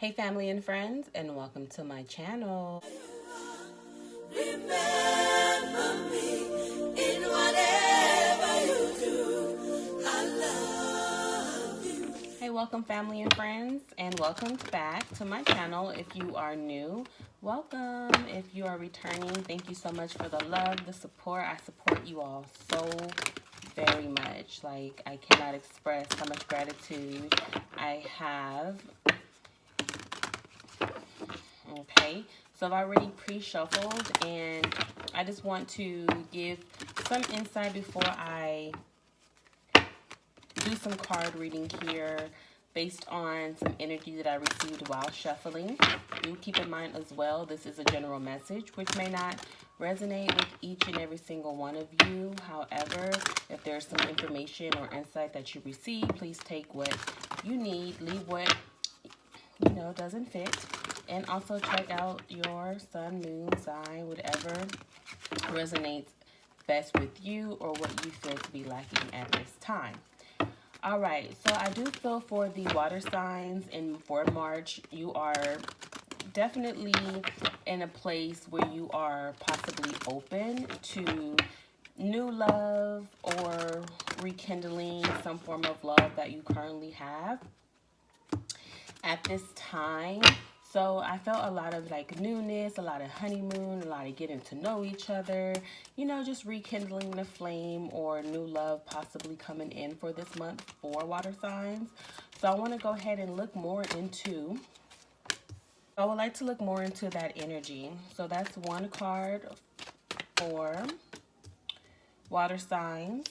Hey family and friends, and welcome to my channel. Remember me in whatever you do. I love you. Hey, welcome family and friends, and welcome back to my channel. If you are new, welcome. If you are returning, thank you so much for the love, the support. I support you all so very much. Like, I cannot express how much gratitude I have. Okay, so I've already pre-shuffled, and I just want to give some insight before I do some card reading here based on some energy that I received while shuffling. Do keep in mind as well, this is a general message which may not resonate with each and every single one of you. However, if there's some information or insight that you receive, please take what you need, leave what doesn't fit. And also check out your sun, moon, sign, whatever resonates best with you or what you feel to be lacking at this time. All right, so I do feel for the water signs and for March, you are definitely in a place where you are possibly open to new love or rekindling some form of love that you currently have at this time. So I felt a lot of like newness, a lot of honeymoon, a lot of getting to know each other, just rekindling the flame or new love possibly coming in for this month for water signs. So I want to go ahead and look more into, I would like to look more into that energy. So that's one card for water signs.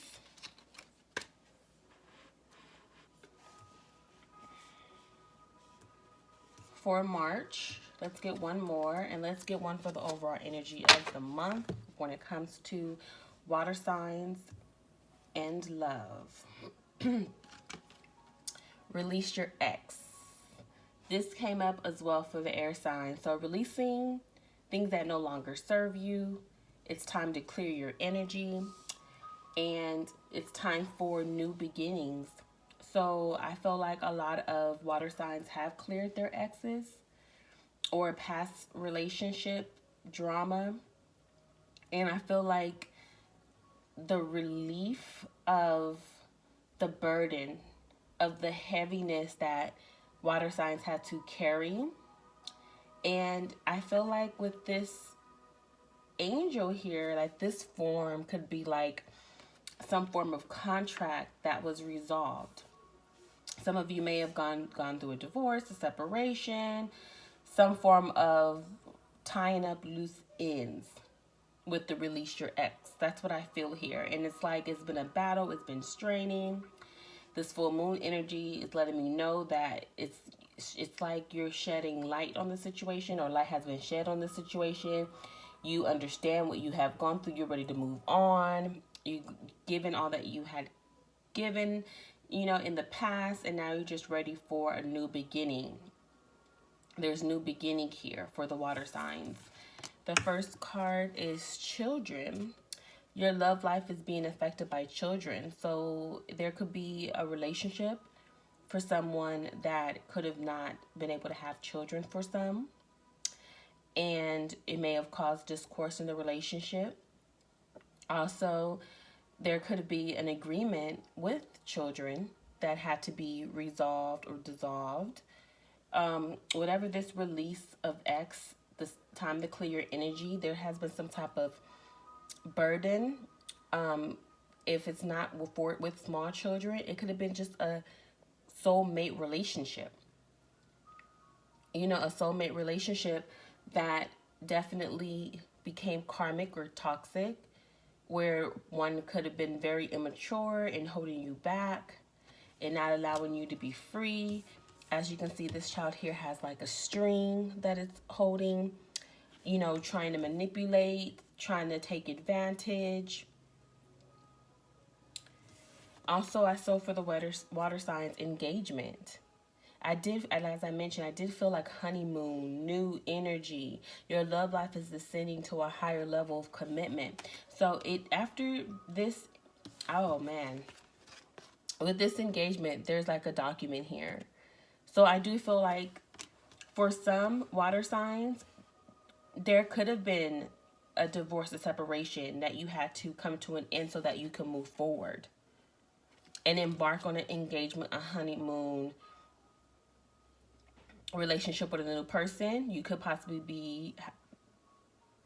For March, let's get one more, and let's get one for the overall energy of the month when it comes to water signs and love. Release your ex. This came up as well for the air sign. So releasing things that no longer serve you. It's time to clear your energy, and it's time for new beginnings. So I feel like a lot of water signs have cleared their exes or past relationship drama. And I feel like the relief of the burden of the heaviness that water signs had to carry. And I feel like with this angel here, like this form could be like some form of contract that was resolved. Some of you may have gone through a divorce, a separation, some form of tying up loose ends with the release your ex. That's what I feel here. And it's like it's been a battle, it's been straining. This full moon energy is letting me know that it's like you're shedding light on the situation, or light has been shed on the situation. You understand what you have gone through, you're ready to move on. You've given all that you had given in the past, and now you're just ready for a new beginning. There's new beginning here for the water signs. The first card is children. Your love life is being affected by children. So there could be a relationship for someone that could have not been able to have children for some, and it may have caused discourse in the relationship. Also, there could be an agreement with children that had to be resolved or dissolved. Whatever this release of X, this time to clear your energy, there has been some type of burden. If it's not with small children, it could have been just a soulmate relationship. A soulmate relationship that definitely became karmic or toxic, where one could have been very immature and holding you back and not allowing you to be free. As you can see, this child here has like a string that it's holding, trying to manipulate, trying to take advantage. Also, I saw for the water signs engagement. As I mentioned, I did feel like honeymoon, new energy. Your love life is descending to a higher level of commitment. So after this, oh man, with this engagement, there's like a document here. So I do feel like For some water signs, there could have been a divorce or separation that you had to come to an end so that you can move forward and embark on an engagement, a honeymoon relationship with a new person. You could possibly be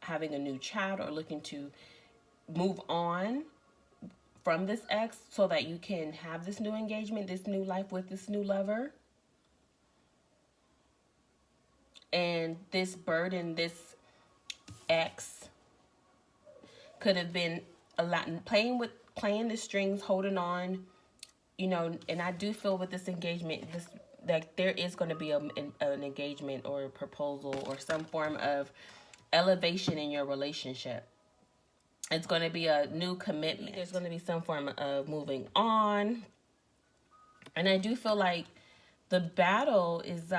having a new child or looking to move on from this ex so that you can have this new engagement, this new life with this new lover. And this burden, this ex could have been a lot playing the strings, holding on, you know. And I do feel with this engagement, that there is going to be an engagement or a proposal or some form of elevation in your relationship. It's going to be a new commitment. There's going to be some form of moving on. And I do feel like the battle is,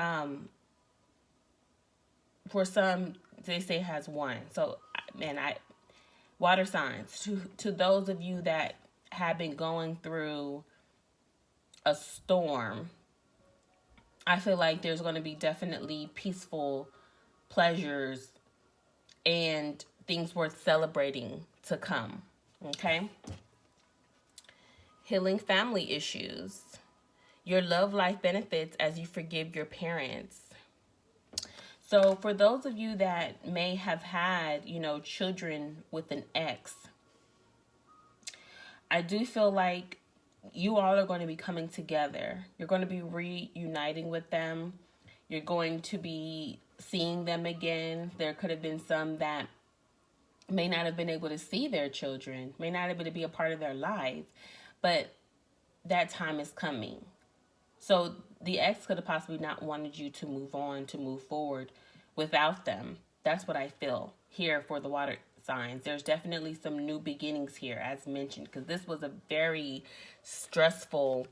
for some, they say has won. So, man, water signs, to those of you that have been going through a storm, I feel like there's going to be definitely peaceful pleasures and things worth celebrating to come. Okay? Healing family issues. Your love life benefits as you forgive your parents. So for those of you that may have had, you know, children with an ex, I do feel like you all are going to be coming together. You're going to be reuniting with them. You're going to be seeing them again. There could have been some that may not have been able to see their children, may not have been able to be a part of their lives, but that time is coming. So the ex could have possibly not wanted you to move on, to move forward without them. That's what I feel here for the water signs. There's definitely some new beginnings here, as mentioned, because this was a very stressful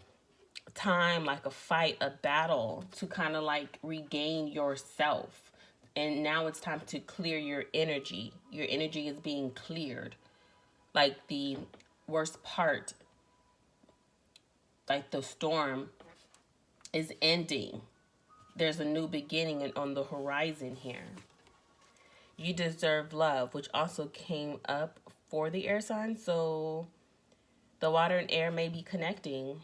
time, like a fight, a battle to kind of like regain yourself. And now it's time to clear your energy. Your energy is being cleared. Like the worst part, like the storm, is ending. There's a new beginning on the horizon here. You deserve love, which also came up for the air sign. So the water and air may be connecting.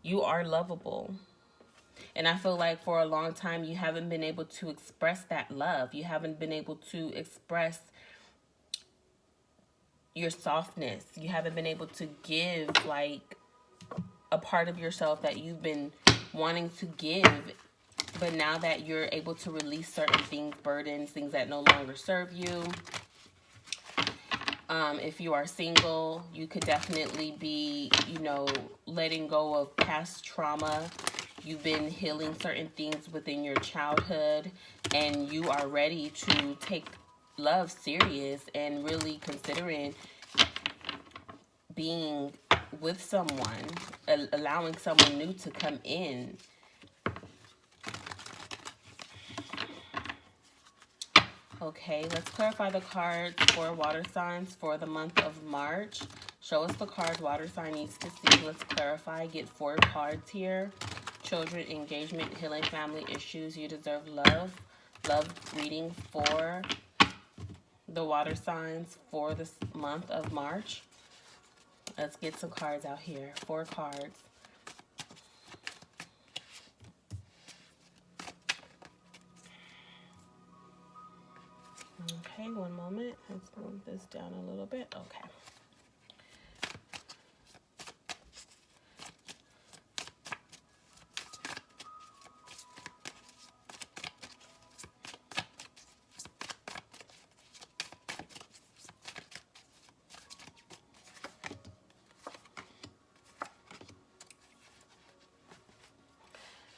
You are lovable. And I feel like for a long time, you haven't been able to express that love. You haven't been able to express your softness. You haven't been able to give like a part of yourself that you've been wanting to give. But now that you're able to release certain things, burdens, things that no longer serve you. If you are single, you could definitely be, you know, letting go of past trauma. You've been healing certain things within your childhood, and you are ready to take love serious and really considering being with someone, allowing someone new to come in. Okay, let's clarify the cards for water signs for the month of March. Show us the cards water sign needs to see. Let's clarify. Get 4 cards here. Children, engagement, healing family issues. You deserve love. Love reading for the water signs for this month of March. Let's get some cards out here. 4 cards. Okay, one moment. Let's move this down a little bit. Okay.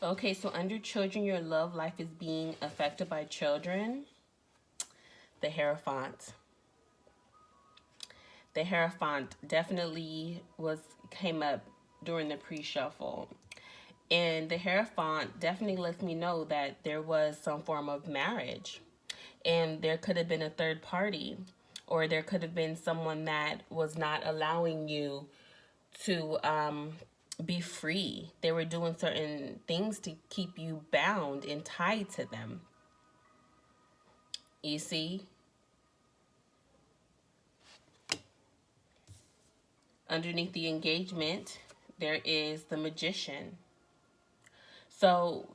Okay, so under children, your love life is being affected by children. The Hierophant. The Hierophant definitely came up during the pre-shuffle. And the Hierophant definitely lets me know that there was some form of marriage. And there could have been a third party. Or there could have been someone that was not allowing you to be free. They were doing certain things to keep you bound and tied to them. You see? Underneath the engagement, there is the Magician. So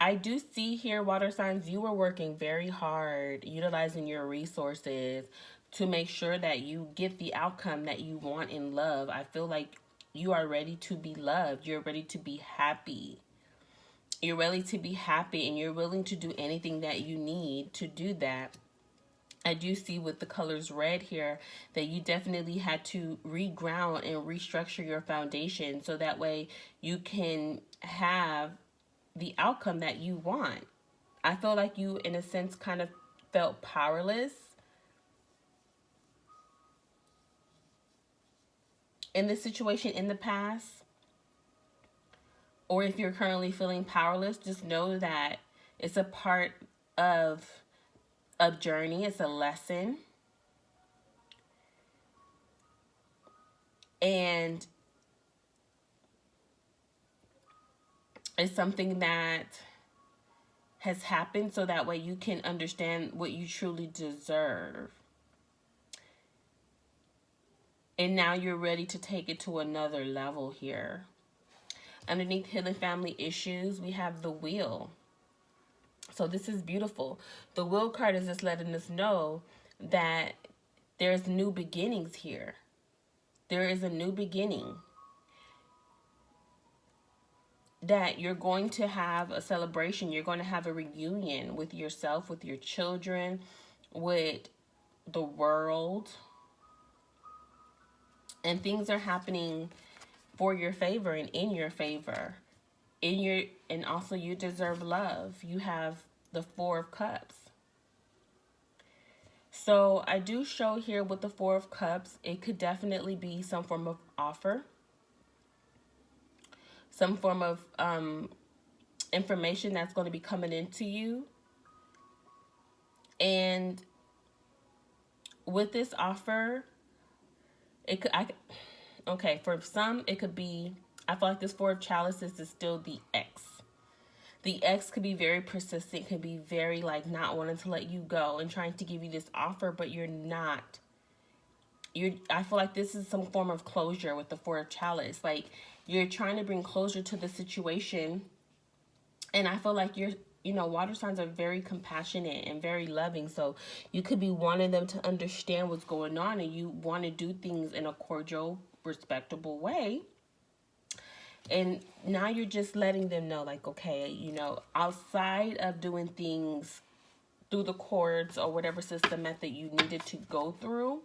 I do see here, water signs, you were working very hard, utilizing your resources to make sure that you get the outcome that you want in love. I feel like you are ready to be loved. You're ready to be happy. You're ready to be happy, and you're willing to do anything that you need to do that. I do see with the colors red here that you definitely had to reground and restructure your foundation so that way you can have the outcome that you want. I feel like you, in a sense, kind of felt powerless in this situation in the past. Or if you're currently feeling powerless, just know that it's a part of a journey. It's a lesson. And it's something that has happened so that way you can understand what you truly deserve. And now you're ready to take it to another level here. Underneath healing family issues, we have the Wheel. So this is beautiful. The Wheel card is just letting us know that there's new beginnings here. There is a new beginning. That you're going to have a celebration. You're going to have a reunion with yourself, with your children, with the world. And things are happening for your favor and in your favor. And also you deserve love. You have the Four of Cups. So I do show here with the Four of Cups, it could definitely be some form of offer. Some form of information that's going to be coming into you. And with this offer, it could, okay, for some, it could be, I feel like this Four of Chalices is still the ex. The ex could be very persistent, could be very like not wanting to let you go and trying to give you this offer, but you're not. I feel like this is some form of closure with the Four of Chalice. Like you're trying to bring closure to the situation. And I feel like water signs are very compassionate and very loving. So you could be wanting them to understand what's going on and you want to do things in a cordial, respectable way. And now you're just letting them know, like, okay, outside of doing things through the courts or whatever system method you needed to go through,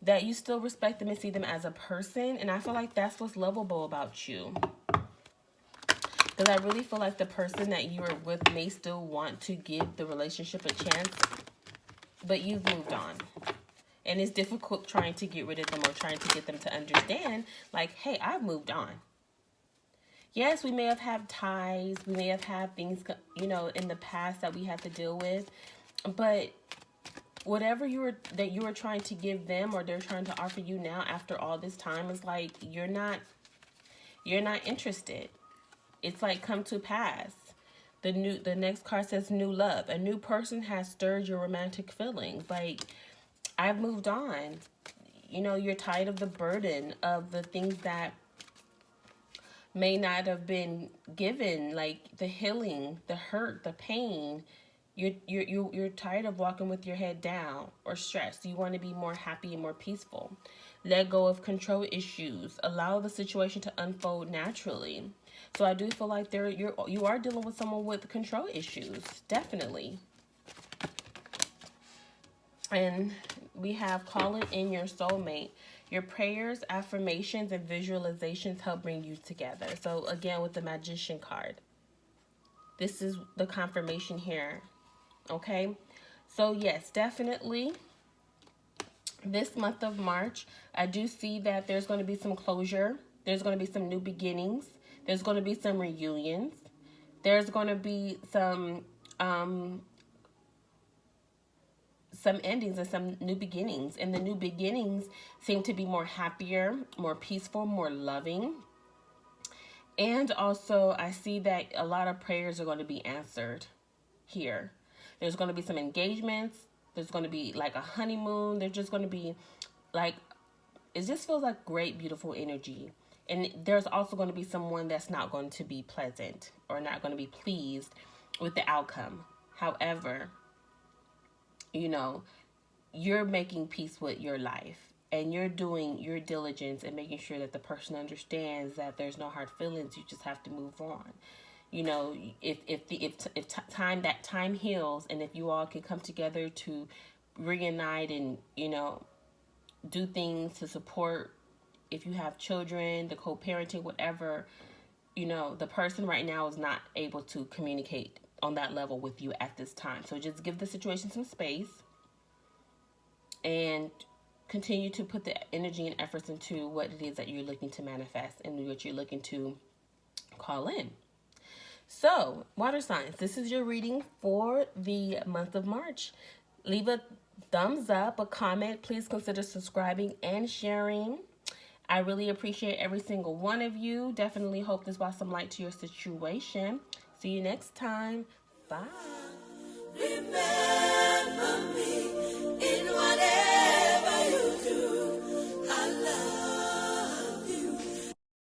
that you still respect them and see them as a person. And I feel like that's what's lovable about you. Because I really feel like the person that you are with may still want to give the relationship a chance, but you've moved on. And it's difficult trying to get rid of them or trying to get them to understand, like, hey, I've moved on. Yes, we may have had ties. We may have had things, in the past that we had to deal with. But whatever you were trying to give them or they're trying to offer you now after all this time is like, you're not interested. It's like come to pass. The next card says new love. A new person has stirred your romantic feelings. Like, I've moved on. You're tired of the burden of the things that may not have been given, like the healing, the hurt, the pain. You're tired of walking with your head down or stressed. You want to be more happy and more peaceful. Let go of control issues. Allow the situation to unfold naturally. So I do feel like you are dealing with someone with control issues, definitely. And we have calling in your soulmate. Your prayers, affirmations, and visualizations help bring you together. So again, with the Magician card, this is the confirmation here. Okay, so yes, definitely this month of March, I do see that there's going to be some closure. There's going to be some new beginnings. There's going to be some reunions. There's going to be some endings and some new beginnings. And the new beginnings seem to be more happier, more peaceful, more loving. And also, I see that a lot of prayers are going to be answered here. There's going to be some engagements. There's going to be like a honeymoon. There's just going to be like, it just feels like great, beautiful energy. And there's also going to be someone that's not going to be pleasant or not going to be pleased with the outcome. However, you know, you're making peace with your life and you're doing your diligence and making sure that the person understands that there's no hard feelings. You just have to move on. You know, if time heals, and if you all can come together to reunite and, you know, do things to support, if you have children, the co-parenting, whatever, you know, the person right now is not able to communicate on that level with you at this time. So just give the situation some space and continue to put the energy and efforts into what it is that you're looking to manifest and what you're looking to call in. So, water signs, this is your reading for the month of March. Leave a thumbs up, a comment. Please consider subscribing and sharing. I really appreciate every single one of you. Definitely hope this brought some light to your situation. See you next time. Bye. Remember